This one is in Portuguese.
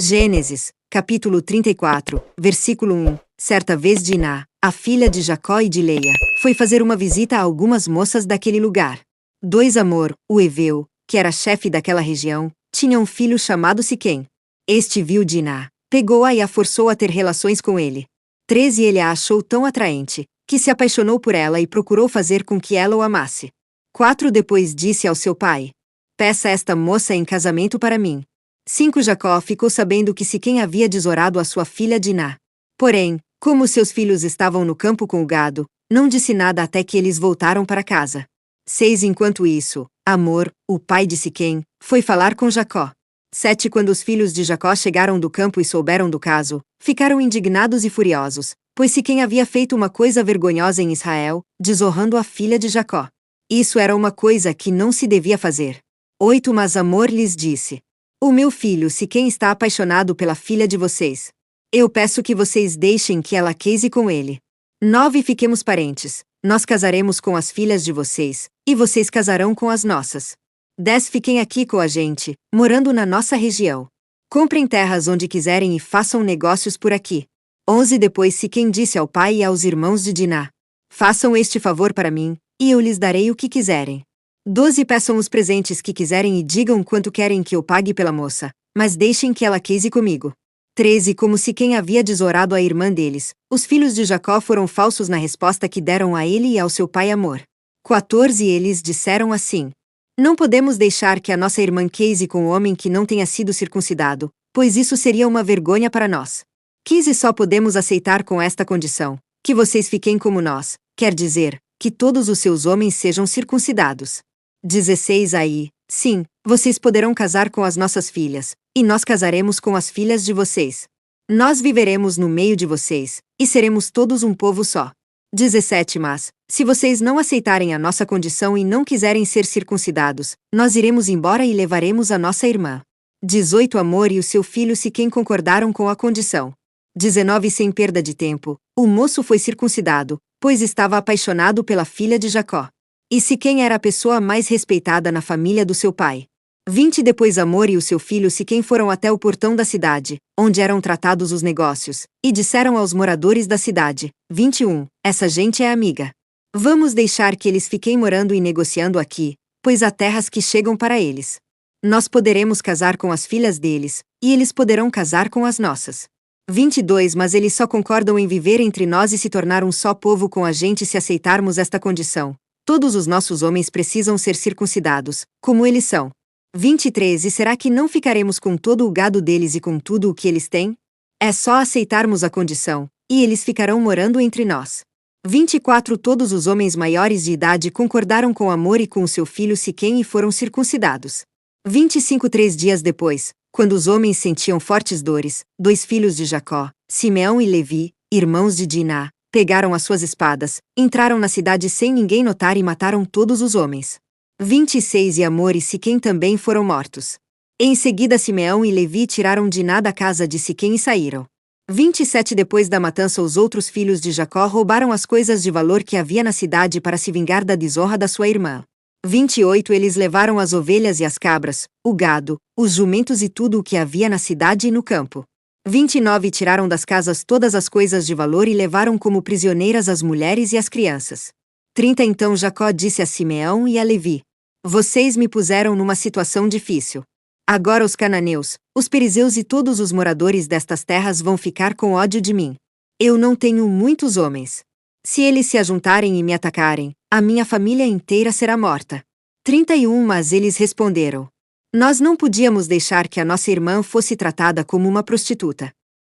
Gênesis, capítulo 34, versículo 1. Certa vez Diná, a filha de Jacó e de Leia, foi fazer uma visita a algumas moças daquele lugar. 2 Amor, o heveu, que era chefe daquela região, tinha um filho chamado Siquém. Este viu Diná, pegou-a e a forçou a ter relações com ele. 3 Ele a achou tão atraente, que se apaixonou por ela e procurou fazer com que ela o amasse. 4 Depois disse ao seu pai: peça esta moça em casamento para mim. 5 Jacó ficou sabendo que Siquém havia desorado a sua filha Diná. Porém, como seus filhos estavam no campo com o gado, não disse nada até que eles voltaram para casa. 6 Enquanto isso, Amor, o pai de Siquém, foi falar com Jacó. 7 Quando os filhos de Jacó chegaram do campo e souberam do caso, ficaram indignados e furiosos, pois Siquém havia feito uma coisa vergonhosa em Israel, desonrando a filha de Jacó. Isso era uma coisa que não se devia fazer. 8 Mas Amor lhes disse: o meu filho Siquém está apaixonado pela filha de vocês. Eu peço que vocês deixem que ela case com ele. 9 Fiquemos parentes. Nós casaremos com as filhas de vocês, e vocês casarão com as nossas. 10 Fiquem aqui com a gente, morando na nossa região. Comprem terras onde quiserem e façam negócios por aqui. 11 Depois Siquém disse ao pai e aos irmãos de Diná: façam este favor para mim, e eu lhes darei o que quiserem. 12 Peçam os presentes que quiserem e digam quanto querem que eu pague pela moça, mas deixem que ela case comigo. 13 Como Siquém havia desorado a irmã deles, os filhos de Jacó foram falsos na resposta que deram a ele e ao seu pai Amor. 14 Eles disseram assim: não podemos deixar que a nossa irmã case com um homem que não tenha sido circuncidado, pois isso seria uma vergonha para nós. 15 Só podemos aceitar com esta condição: que vocês fiquem como nós, quer dizer, que todos os seus homens sejam circuncidados. 16 Aí, sim, vocês poderão casar com as nossas filhas, e nós casaremos com as filhas de vocês. Nós viveremos no meio de vocês, e seremos todos um povo só. 17 Mas, se vocês não aceitarem a nossa condição e não quiserem ser circuncidados, nós iremos embora e levaremos a nossa irmã. 18 Amor e o seu filho Siquém concordaram com a condição. 19 Sem perda de tempo, o moço foi circuncidado, pois estava apaixonado pela filha de Jacó. E Siquém era a pessoa mais respeitada na família do seu pai. 20 Depois Amor e o seu filho Siquém foram até o portão da cidade, onde eram tratados os negócios, e disseram aos moradores da cidade: 21 Essa gente é amiga. Vamos deixar que eles fiquem morando e negociando aqui, pois há terras que chegam para eles. Nós poderemos casar com as filhas deles, e eles poderão casar com as nossas. 22 Mas eles só concordam em viver entre nós e se tornar um só povo com a gente se aceitarmos esta condição. Todos os nossos homens precisam ser circuncidados, como eles são. 23 E será que não ficaremos com todo o gado deles e com tudo o que eles têm? É só aceitarmos a condição, e eles ficarão morando entre nós. 24 Todos os homens maiores de idade concordaram com Amor e com o seu filho Siquém e foram circuncidados. 25 3 dias depois, quando os homens sentiam fortes dores, 2 filhos de Jacó, Simeão e Levi, irmãos de Diná, pegaram as suas espadas, entraram na cidade sem ninguém notar e mataram todos os homens. 26 E Amor e Siquém também foram mortos. Em seguida Simeão e Levi tiraram Diná da casa de Siquém e saíram. 27 Depois da matança os outros filhos de Jacó roubaram as coisas de valor que havia na cidade para se vingar da desonra da sua irmã. 28 Eles levaram as ovelhas e as cabras, o gado, os jumentos e tudo o que havia na cidade e no campo. 29 Tiraram das casas todas as coisas de valor e levaram como prisioneiras as mulheres e as crianças. 30 Então Jacó disse a Simeão e a Levi: vocês me puseram numa situação difícil. Agora os cananeus, os perizeus e todos os moradores destas terras vão ficar com ódio de mim. Eu não tenho muitos homens. Se eles se ajuntarem e me atacarem, a minha família inteira será morta. 31 Mas eles responderam: nós não podíamos deixar que a nossa irmã fosse tratada como uma prostituta.